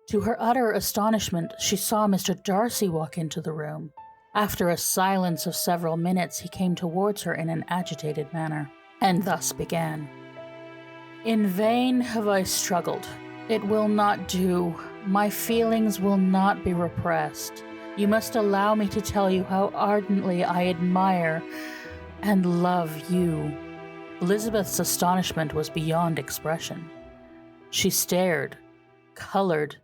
To her utter astonishment, she saw Mr. Darcy walk into the room. After a silence of several minutes, he came towards her in an agitated manner, and thus began. "In vain have I struggled. It will not do. My feelings will not be repressed. You must allow me to tell you how ardently I admire and love you." Elizabeth's astonishment was beyond expression. She stared, colored,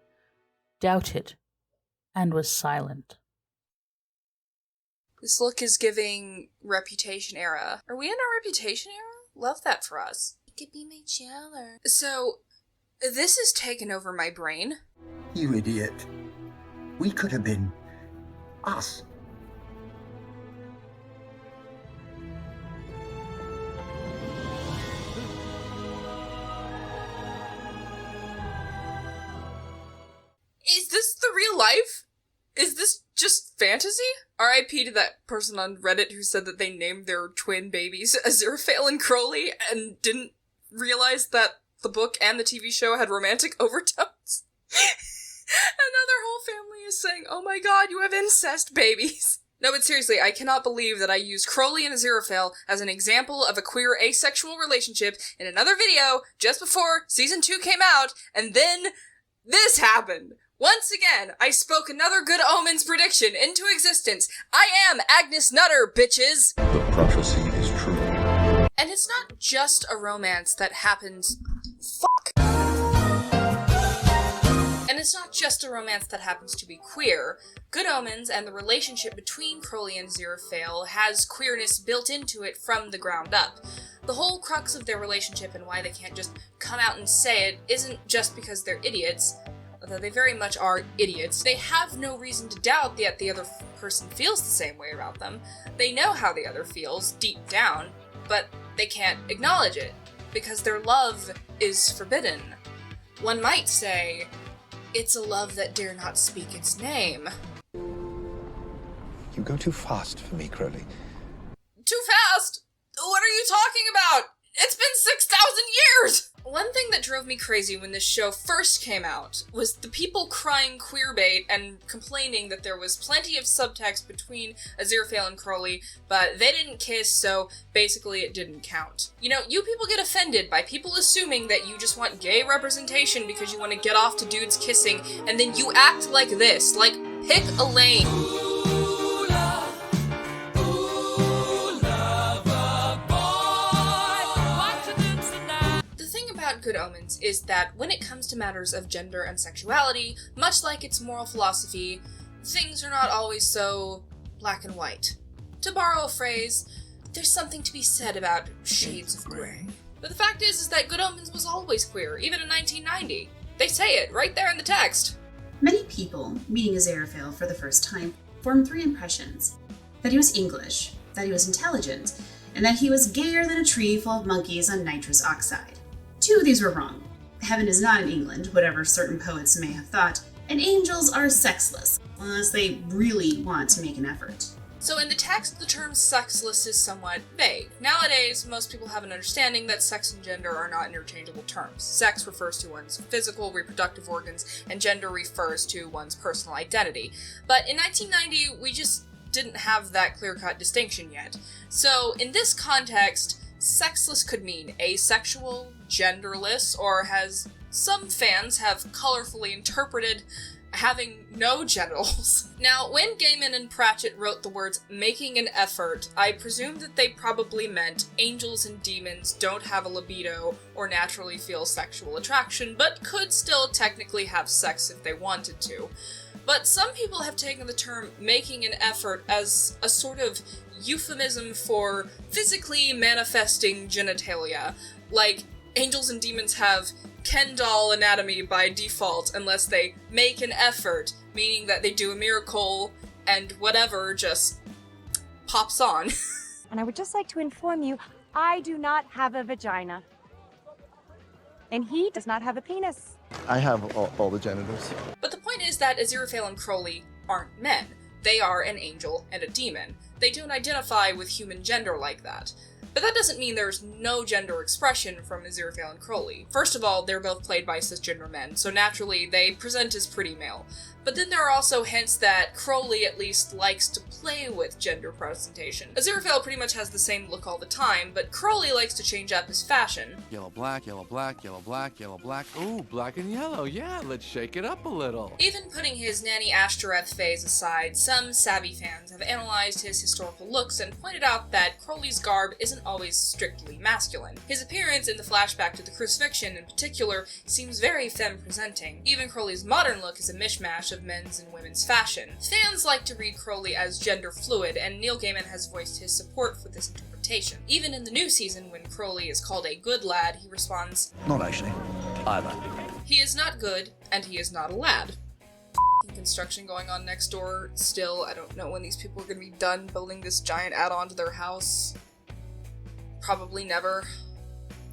doubted, and was silent. This look is giving Reputation era. Are we in our Reputation era? Love that for us. It could be my jailer. So, this has taken over my brain. You idiot. We could have been us. Is this the real life? Is this just fantasy? R.I.P. to that person on Reddit who said that they named their twin babies Aziraphale and Crowley and didn't realize that the book and the TV show had romantic overtones. And now their whole family is saying, "Oh my god, you have incest babies." No, but seriously, I cannot believe that I used Crowley and Aziraphale as an example of a queer asexual relationship in another video just before Season 2 came out, and then this happened. Once again, I spoke another Good Omens prediction into existence. I am Agnes Nutter, bitches! The prophecy is true. And it's not just a romance that happens... And it's not just a romance that happens to be queer. Good Omens and the relationship between Crowley and Aziraphale has queerness built into it from the ground up. The whole crux of their relationship and why they can't just come out and say it isn't just because they're idiots, although they very much are idiots. They have no reason to doubt that the other person feels the same way about them. They know how the other feels, deep down, but they can't acknowledge it, because their love is forbidden. One might say, it's a love that dare not speak its name. You go too fast for me, Crowley. Too fast? What are you talking about? It's been 6,000 years! One thing that drove me crazy when this show first came out was the people crying queerbait and complaining that there was plenty of subtext between Aziraphale and Crowley, but they didn't kiss, so basically it didn't count. You know, you people get offended by people assuming that you just want gay representation because you want to get off to dudes kissing, and then you act like this, like, pick a lane. Good Omens is that when it comes to matters of gender and sexuality, much like its moral philosophy, things are not always so black and white. To borrow a phrase, there's something to be said about shades of grey. But the fact is that Good Omens was always queer, even in 1990. They say it right there in the text. Many people, meeting Aziraphale for the first time, formed three impressions. That he was English, that he was intelligent, and that he was gayer than a tree full of monkeys on nitrous oxide. Two of these were wrong. Heaven is not in England, whatever certain poets may have thought, and angels are sexless, unless they really want to make an effort. So in the text, the term sexless is somewhat vague. Nowadays, most people have an understanding that sex and gender are not interchangeable terms. Sex refers to one's physical, reproductive organs, and gender refers to one's personal identity. But in 1990, we just didn't have that clear-cut distinction yet. So in this context, sexless could mean asexual, genderless, or as some fans have colorfully interpreted, having no genitals. Now, when Gaiman and Pratchett wrote the words making an effort, I presume that they probably meant angels and demons don't have a libido or naturally feel sexual attraction, but could still technically have sex if they wanted to. But some people have taken the term making an effort as a sort of euphemism for physically manifesting genitalia. Like, angels and demons have Ken doll anatomy by default unless they make an effort, meaning that they do a miracle and whatever just pops on. And I would just like to inform you, I do not have a vagina. And he does not have a penis. I have all the genitals. But the point is that Aziraphale and Crowley aren't men. They are an angel and a demon. They don't identify with human gender like that. But that doesn't mean there's no gender expression from Aziraphale and Crowley. First of all, they're both played by cisgender men, so naturally they present as pretty male. But then there are also hints that Crowley at least likes to play with gender presentation. Aziraphale pretty much has the same look all the time, but Crowley likes to change up his fashion. Yellow, black, yellow, black, yellow, black, yellow, black. Ooh, black and yellow. Yeah, let's shake it up a little. Even putting his Nanny Ashtoreth phase aside, some savvy fans have analyzed his historical looks and pointed out that Crowley's garb isn't always strictly masculine. His appearance in the flashback to the crucifixion in particular seems very femme-presenting. Even Crowley's modern look is a mishmash of men's and women's fashion. Fans like to read Crowley as gender fluid, and Neil Gaiman has voiced his support for this interpretation. Even in the new season, when Crowley is called a good lad, he responds, Not actually. Either. "He is not good, and he is not a lad." Construction going on next door still. I don't know when these people are going to be done building this giant add-on to their house. Probably never.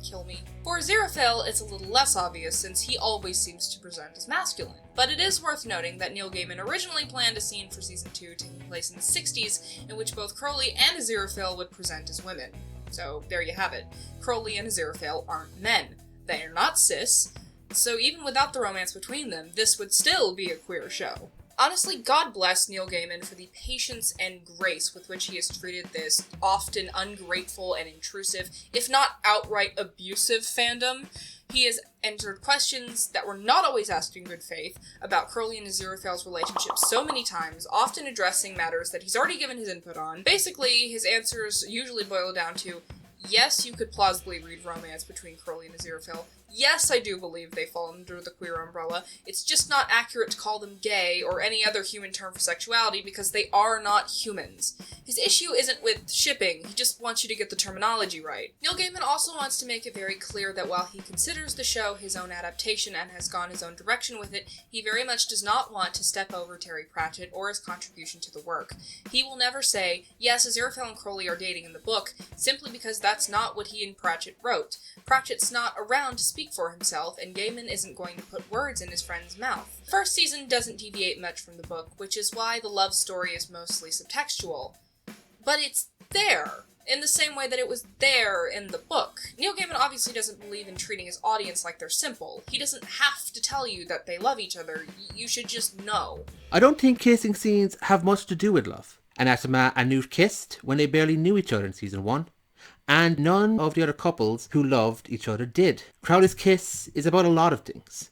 Kill me. For Aziraphale, it's a little less obvious since he always seems to present as masculine. But it is worth noting that Neil Gaiman originally planned a scene for Season 2 taking place in the 60s in which both Crowley and Aziraphale would present as women. So there you have it. Crowley and Aziraphale aren't men. They are not cis, so even without the romance between them, this would still be a queer show. Honestly, God bless Neil Gaiman for the patience and grace with which he has treated this often ungrateful and intrusive, if not outright abusive fandom. He has answered questions that were not always asked in good faith about Crowley and Aziraphale's relationship so many times, often addressing matters that he's already given his input on. Basically, his answers usually boil down to, yes, you could plausibly read romance between Crowley and Aziraphale. Yes, I do believe they fall under the queer umbrella. It's just not accurate to call them gay or any other human term for sexuality because they are not humans. His issue isn't with shipping, he just wants you to get the terminology right. Neil Gaiman also wants to make it very clear that while he considers the show his own adaptation and has gone his own direction with it, he very much does not want to step over Terry Pratchett or his contribution to the work. He will never say, yes, Aziraphale and Crowley are dating in the book, simply because that's not what he and Pratchett wrote. Pratchett's not around to speak for himself, and Gaiman isn't going to put words in his friend's mouth. The first season doesn't deviate much from the book, which is why the love story is mostly subtextual. But it's there, in the same way that it was there in the book. Neil Gaiman obviously doesn't believe in treating his audience like they're simple. He doesn't have to tell you that they love each other, you should just know. I don't think kissing scenes have much to do with love. Anathema and Newt kissed when they barely knew each other in season 1. And none of the other couples who loved each other did. Crowley's kiss is about a lot of things,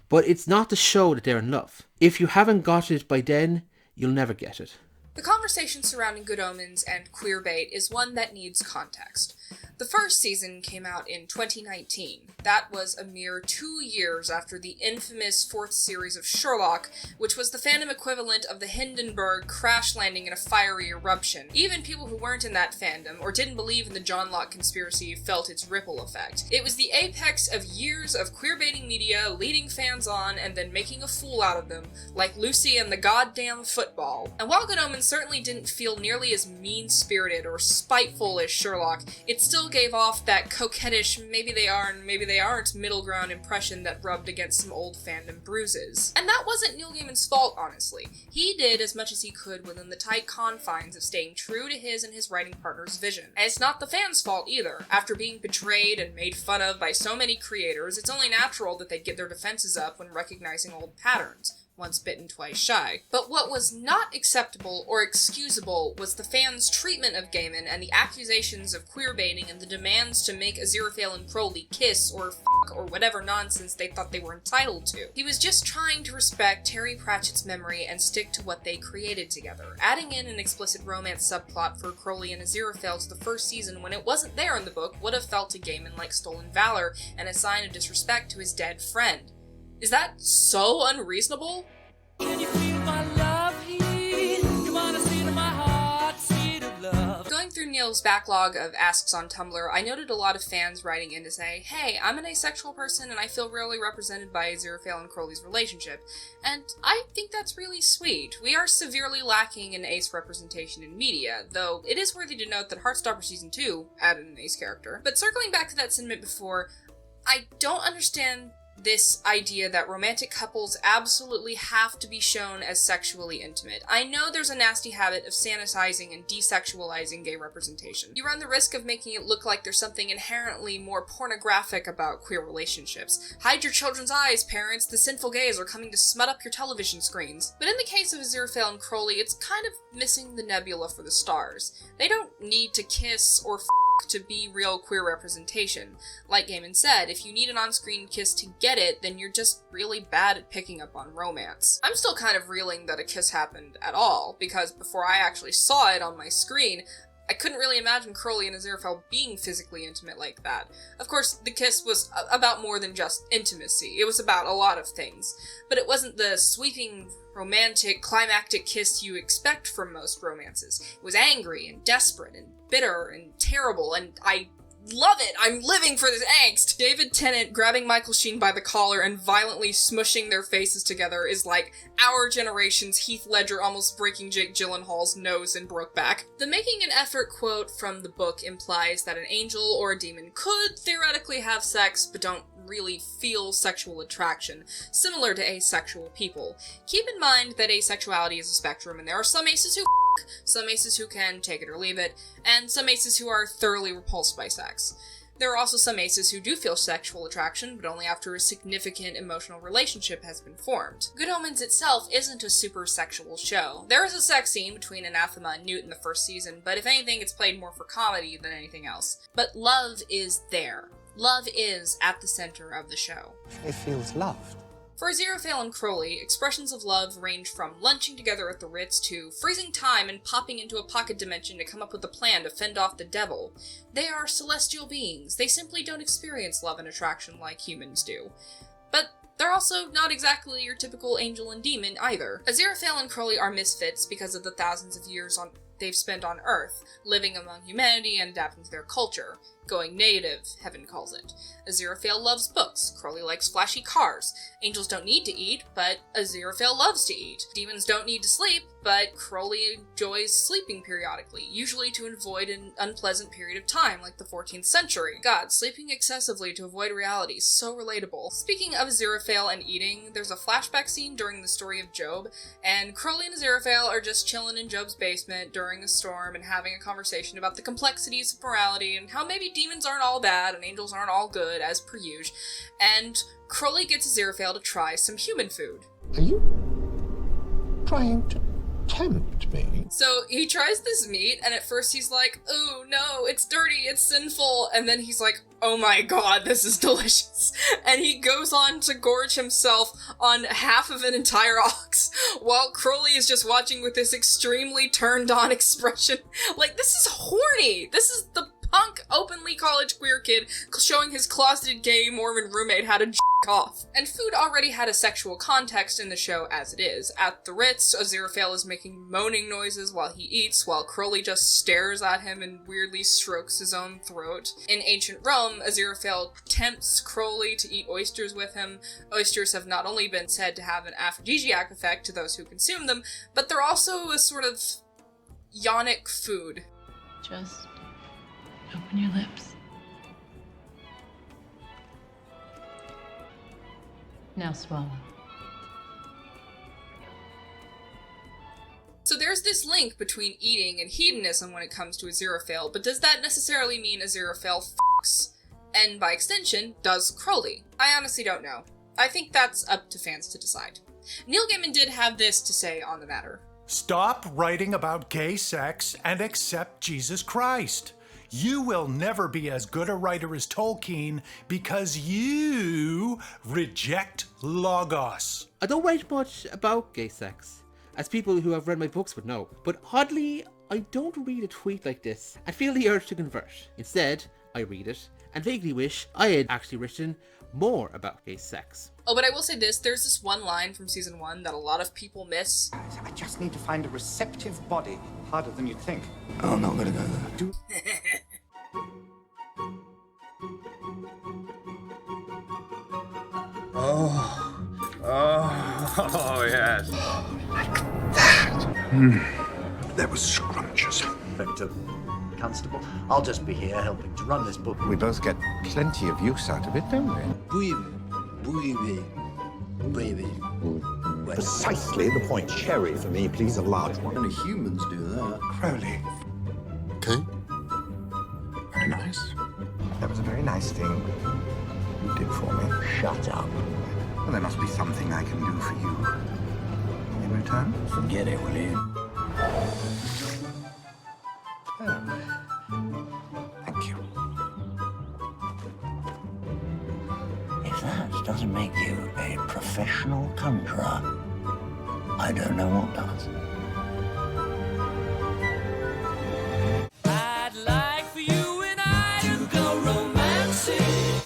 but it's not to show that they're in love. If you haven't got it by then, you'll never get it. The conversation surrounding Good Omens and queerbait is one that needs context. The first season came out in 2019. That was a mere 2 years after the infamous fourth series of Sherlock, which was the fandom equivalent of the Hindenburg crash landing in a fiery eruption. Even people who weren't in that fandom, or didn't believe in the John Locke conspiracy, felt its ripple effect. It was the apex of years of queerbaiting media, leading fans on, and then making a fool out of them, like Lucy and the goddamn football. And while Good Omens certainly didn't feel nearly as mean-spirited or spiteful as Sherlock, it still gave off that coquettish, maybe they are and maybe they aren't middle ground impression that rubbed against some old fandom bruises. And that wasn't Neil Gaiman's fault, honestly. He did as much as he could within the tight confines of staying true to his and his writing partner's vision. And it's not the fans' fault either. After being betrayed and made fun of by so many creators, it's only natural that they'd get their defenses up when recognizing old patterns. Once bitten, twice shy. But what was not acceptable or excusable was the fans' treatment of Gaiman and the accusations of queerbaiting and the demands to make Aziraphale and Crowley kiss or fuck or whatever nonsense they thought they were entitled to. He was just trying to respect Terry Pratchett's memory and stick to what they created together. Adding in an explicit romance subplot for Crowley and Aziraphale to the first season when it wasn't there in the book would have felt to Gaiman like stolen valor and a sign of disrespect to his dead friend. Is that so unreasonable? Can you feel my love heat? You wanna see to my heart, seed of love. Going through Neil's backlog of asks on Tumblr, I noted a lot of fans writing in to say, hey, I'm an asexual person and I feel rarely represented by Aziraphale and Crowley's relationship. And I think that's really sweet. We are severely lacking in ace representation in media, though it is worthy to note that Heartstopper Season 2 added an ace character. But circling back to that sentiment before, I don't understand this idea that romantic couples absolutely have to be shown as sexually intimate. I know there's a nasty habit of sanitizing and desexualizing gay representation. You run the risk of making it look like there's something inherently more pornographic about queer relationships. Hide your children's eyes, parents. The sinful gays are coming to smut up your television screens. But in the case of Aziraphale and Crowley, it's kind of missing the nebula for the stars. They don't need to kiss or to be real queer representation. Like Gaiman said, if you need an on-screen kiss to get it, then you're just really bad at picking up on romance. I'm still kind of reeling that a kiss happened at all, because before I actually saw it on my screen, I couldn't really imagine Crowley and Aziraphale being physically intimate like that. Of course, the kiss was about more than just intimacy. It was about a lot of things. But it wasn't the sweeping, romantic, climactic kiss you expect from most romances. It was angry and desperate and bitter and terrible, and I love it! I'm living for this angst! David Tennant grabbing Michael Sheen by the collar and violently smushing their faces together is like our generation's Heath Ledger almost breaking Jake Gyllenhaal's nose in Brokeback. The making an effort quote from the book implies that an angel or a demon could theoretically have sex, but don't really feel sexual attraction, similar to asexual people. Keep in mind that asexuality is a spectrum, and there are some aces who some aces who can take it or leave it, and some aces who are thoroughly repulsed by sex. There are also some aces who do feel sexual attraction, but only after a significant emotional relationship has been formed. Good Omens itself isn't a super sexual show. There is a sex scene between Anathema and Newt in the first season, but if anything, it's played more for comedy than anything else. But love is there. Love is at the center of the show. It feels loved. For Aziraphale and Crowley, expressions of love range from lunching together at the Ritz to freezing time and popping into a pocket dimension to come up with a plan to fend off the devil. They are celestial beings. They simply don't experience love and attraction like humans do. But they're also not exactly your typical angel and demon either. Aziraphale and Crowley are misfits because of the thousands of years they've spent on Earth, living among humanity and adapting to their culture. Going native, heaven calls it. Aziraphale loves books. Crowley likes flashy cars. Angels don't need to eat, but Aziraphale loves to eat. Demons don't need to sleep, but Crowley enjoys sleeping periodically, usually to avoid an unpleasant period of time, like the 14th century. God, sleeping excessively to avoid reality, so relatable. Speaking of Aziraphale and eating, there's a flashback scene during the story of Job, and Crowley and Aziraphale are just chilling in Job's basement during a storm and having a conversation about the complexities of morality and how maybe demons aren't all bad and angels aren't all good, as per usual, and Crowley gets Aziraphale to try some human food. Are you trying to tempt me? So he tries this meat, and at first he's like, oh no, it's dirty, it's sinful, and then he's like, oh my god, this is delicious. And he goes on to gorge himself on half of an entire ox, while Crowley is just watching with this extremely turned on expression. Like, this is horny! This is the punk, openly college queer kid showing his closeted gay Mormon roommate how to jack off. And food already had a sexual context in the show as it is. At the Ritz, Aziraphale is making moaning noises while he eats, while Crowley just stares at him and weirdly strokes his own throat. In ancient Rome, Aziraphale tempts Crowley to eat oysters with him. Oysters have not only been said to have an aphrodisiac effect to those who consume them, but they're also a sort of yonic food. Just open your lips. Now swallow. So there's this link between eating and hedonism when it comes to Aziraphale, but does that necessarily mean Aziraphale f***s? And by extension, does Crowley? I honestly don't know. I think that's up to fans to decide. Neil Gaiman did have this to say on the matter. Stop writing about gay sex and accept Jesus Christ. You will never be as good a writer as Tolkien because you reject Logos. I don't write much about gay sex, as people who have read my books would know. But oddly, I don't read a tweet like this and feel the urge to convert. Instead, I read it and vaguely wish I had actually written more about gay sex. Oh, but I will say this, there's this one line from season 1 that a lot of people miss. I just need to find a receptive body. Harder than you'd think. Oh, I'm not gonna go there. Oh, yes. Like that. That was scrumptious. Inspector Constable, I'll just be here helping to run this book. We both get plenty of use out of it, don't we? Oui, baby. Baby. Precisely the point. Cherry for me, please, a large one. Only humans do that. Crowley. Okay. Very nice. That was a very nice thing you did for me. Shut up. Well, there must be something I can do for you. In return? Forget it, will you? Oh. Thank you. If that doesn't make you a professional conjurer, I don't know what does.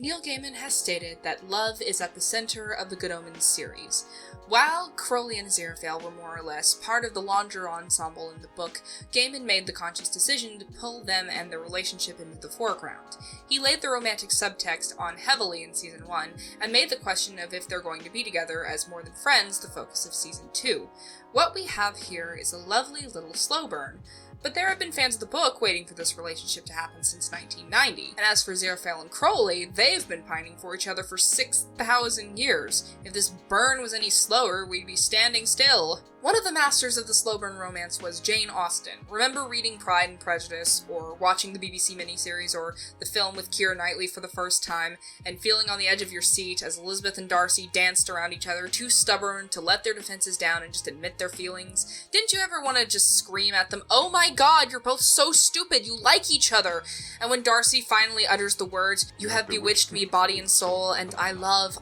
Neil Gaiman has stated that love is at the center of the Good Omens series. While Crowley and Aziraphale were more or less part of the larger ensemble in the book, Gaiman made the conscious decision to pull them and their relationship into the foreground. He laid the romantic subtext on heavily in Season 1, and made the question of if they're going to be together as more than friends the focus of Season 2. What we have here is a lovely little slow burn. But there have been fans of the book waiting for this relationship to happen since 1990. And as for Aziraphale and Crowley, they've been pining for each other for 6,000 years. If this burn was any slower, we'd be standing still. One of the masters of the slow burn romance was Jane Austen. Remember reading Pride and Prejudice, or watching the BBC miniseries, or the film with Keira Knightley for the first time, and feeling on the edge of your seat as Elizabeth and Darcy danced around each other, too stubborn to let their defenses down and just admit their feelings? Didn't you ever want to just scream at them, "Oh my god, you're both so stupid, you like each other!" And when Darcy finally utters the words, "You have bewitched me body and soul, and I love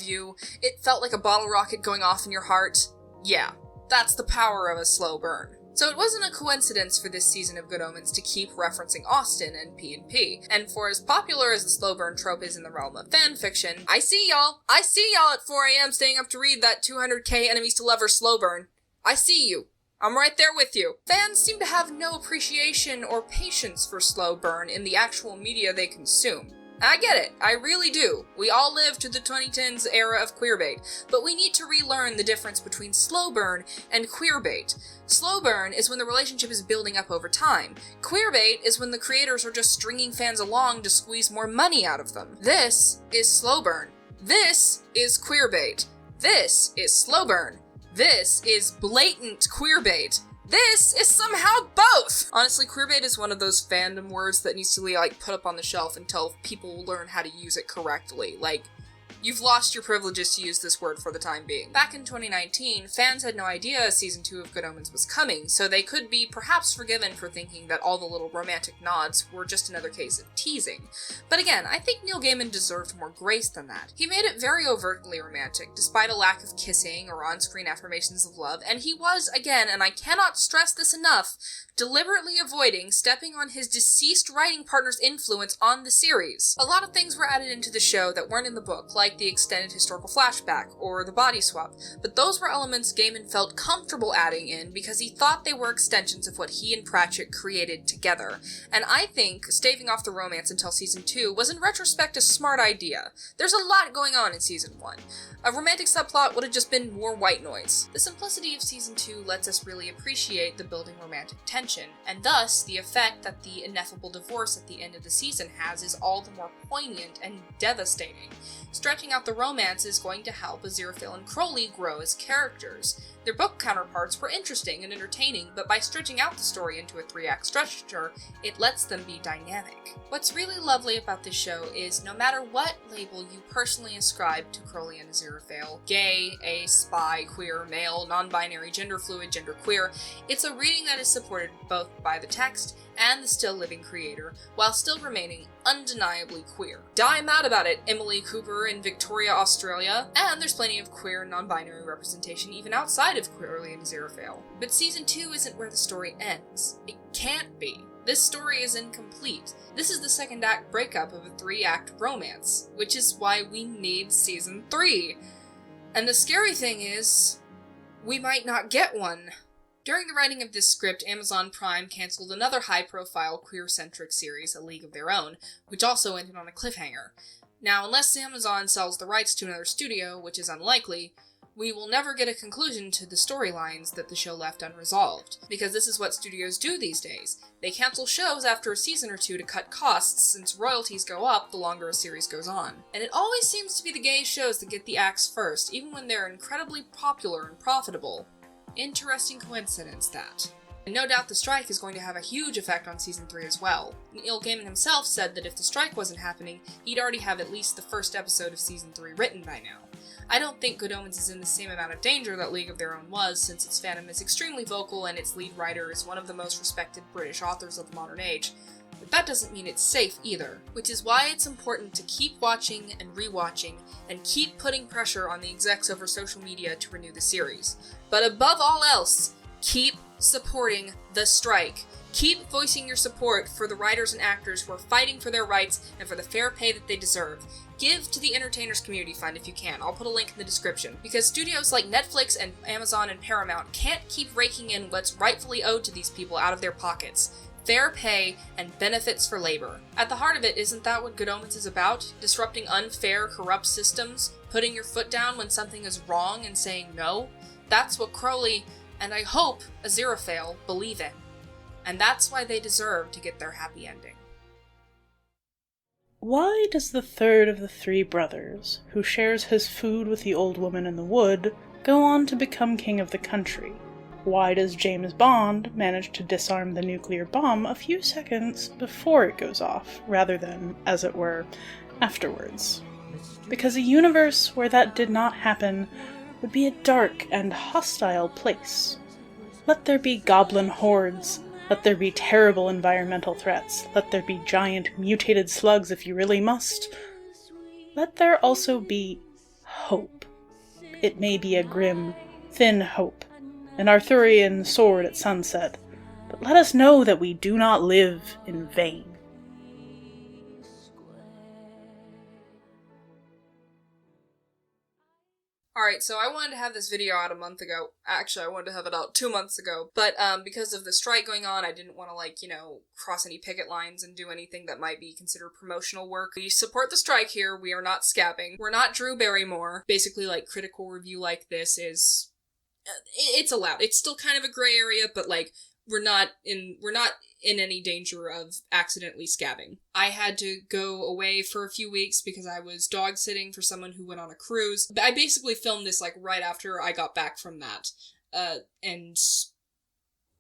you," it felt like a bottle rocket going off in your heart. Yeah, that's the power of a slow burn. So it wasn't a coincidence for this season of Good Omens to keep referencing Austen and P&P. And for as popular as the slow burn trope is in the realm of fanfiction, I see y'all at 4 a.m. staying up to read that 200k enemies to lovers slow burn. I see you. I'm right there with you. Fans seem to have no appreciation or patience for slow burn in the actual media they consume. I get it, I really do. We all lived to the 2010s era of queerbait, but we need to relearn the difference between slow burn and queerbait. Slow burn is when the relationship is building up over time. Queerbait is when the creators are just stringing fans along to squeeze more money out of them. This is slow burn. This is queerbait. This is slow burn. This is blatant queerbait. This is somehow both! Honestly, queerbait is one of those fandom words that needs to be, put up on the shelf until people learn how to use it correctly. You've lost your privileges to use this word for the time being. Back in 2019, fans had no idea Season 2 of Good Omens was coming, so they could be perhaps forgiven for thinking that all the little romantic nods were just another case of teasing. But again, I think Neil Gaiman deserved more grace than that. He made it very overtly romantic, despite a lack of kissing or on-screen affirmations of love, and he was, again, and I cannot stress this enough, deliberately avoiding stepping on his deceased writing partner's influence on the series. A lot of things were added into the show that weren't in the book, like the extended historical flashback, or the body swap, but those were elements Gaiman felt comfortable adding in because he thought they were extensions of what he and Pratchett created together. And I think staving off the romance until Season 2 was in retrospect a smart idea. There's a lot going on in Season 1. A romantic subplot would have just been more white noise. The simplicity of Season 2 lets us really appreciate the building romantic tension, and thus the effect that the ineffable divorce at the end of the season has is all the more poignant and devastating. Stretching out the romance is going to help Aziraphale and Crowley grow as characters. Their book counterparts were interesting and entertaining, but by stretching out the story into a 3-act structure, it lets them be dynamic. What's really lovely about this show is no matter what label you personally ascribe to Crowley and Aziraphale, gay, ace, bi, queer, male, non-binary, gender fluid, genderqueer, it's a reading that is supported both by the text and the still living creator, while still remaining undeniably queer. Dime out about it, Emily Cooper in Victoria, Australia, and there's plenty of queer and non-binary representation even outside of Crowley and Aziraphale. But Season 2 isn't where the story ends. It can't be. This story is incomplete. This is the second act breakup of a 3-act romance, which is why we need Season 3. And the scary thing is, we might not get one. During the writing of this script, Amazon Prime cancelled another high-profile queer-centric series, A League of Their Own, which also ended on a cliffhanger. Now, unless Amazon sells the rights to another studio, which is unlikely, we will never get a conclusion to the storylines that the show left unresolved, because this is what studios do these days. They cancel shows after a season or two to cut costs, since royalties go up the longer a series goes on. And it always seems to be the gay shows that get the axe first, even when they're incredibly popular and profitable. Interesting coincidence, that. And no doubt the strike is going to have a huge effect on Season 3 as well. Neil Gaiman himself said that if the strike wasn't happening, he'd already have at least the first episode of Season 3 written by now. I don't think Good Omens is in the same amount of danger that League of Their Own was, since its fandom is extremely vocal and its lead writer is one of the most respected British authors of the modern age. But that doesn't mean it's safe either, which is why it's important to keep watching and rewatching, and keep putting pressure on the execs over social media to renew the series. But above all else, keep supporting the strike. Keep voicing your support for the writers and actors who are fighting for their rights and for the fair pay that they deserve. Give to the Entertainers Community Fund if you can. I'll put a link in the description. Because studios like Netflix and Amazon and Paramount can't keep raking in what's rightfully owed to these people out of their pockets. Fair pay and benefits for labor. At the heart of it, isn't that what Good Omens is about? Disrupting unfair, corrupt systems? Putting your foot down when something is wrong and saying no? That's what Crowley, and I hope Aziraphale, believe in. And that's why they deserve to get their happy ending. Why does the third of the three brothers, who shares his food with the old woman in the wood, go on to become king of the country? Why does James Bond manage to disarm the nuclear bomb a few seconds before it goes off, rather than, as it were, afterwards? Because a universe where that did not happen would be a dark and hostile place. Let there be goblin hordes. Let there be terrible environmental threats. Let there be giant mutated slugs if you really must. Let there also be hope. It may be a grim, thin hope, an Arthurian sword at sunset, but let us know that we do not live in vain. Alright, so I wanted to have this video out a month ago. Actually, I wanted to have it out 2 months ago. But because of the strike going on, I didn't want to, cross any picket lines and do anything that might be considered promotional work. We support the strike here. We are not scabbing. We're not Drew Barrymore. Basically, critical review like this is... it's allowed. It's still kind of a gray area, but, we're not in any danger of accidentally scabbing. I had to go away for a few weeks because I was dog sitting for someone who went on a cruise. I basically filmed this right after I got back from that. And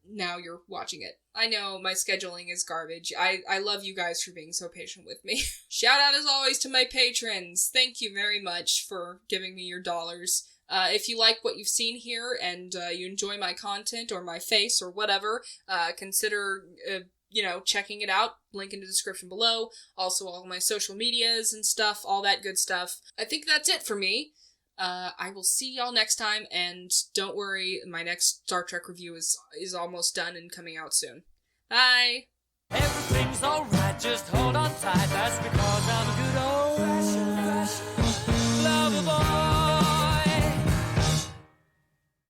now you're watching it. I know my scheduling is garbage. I love you guys for being so patient with me. Shout out as always to my patrons. Thank you very much for giving me your dollars. If you like what you've seen here and you enjoy my content or my face or whatever, consider, checking it out. Link in the description below. Also all my social medias and stuff, all that good stuff. I think that's it for me. I will see y'all next time, and don't worry, my next Star Trek review is almost done and coming out soon. Bye! Everything's alright, just hold on tight, that's because I'm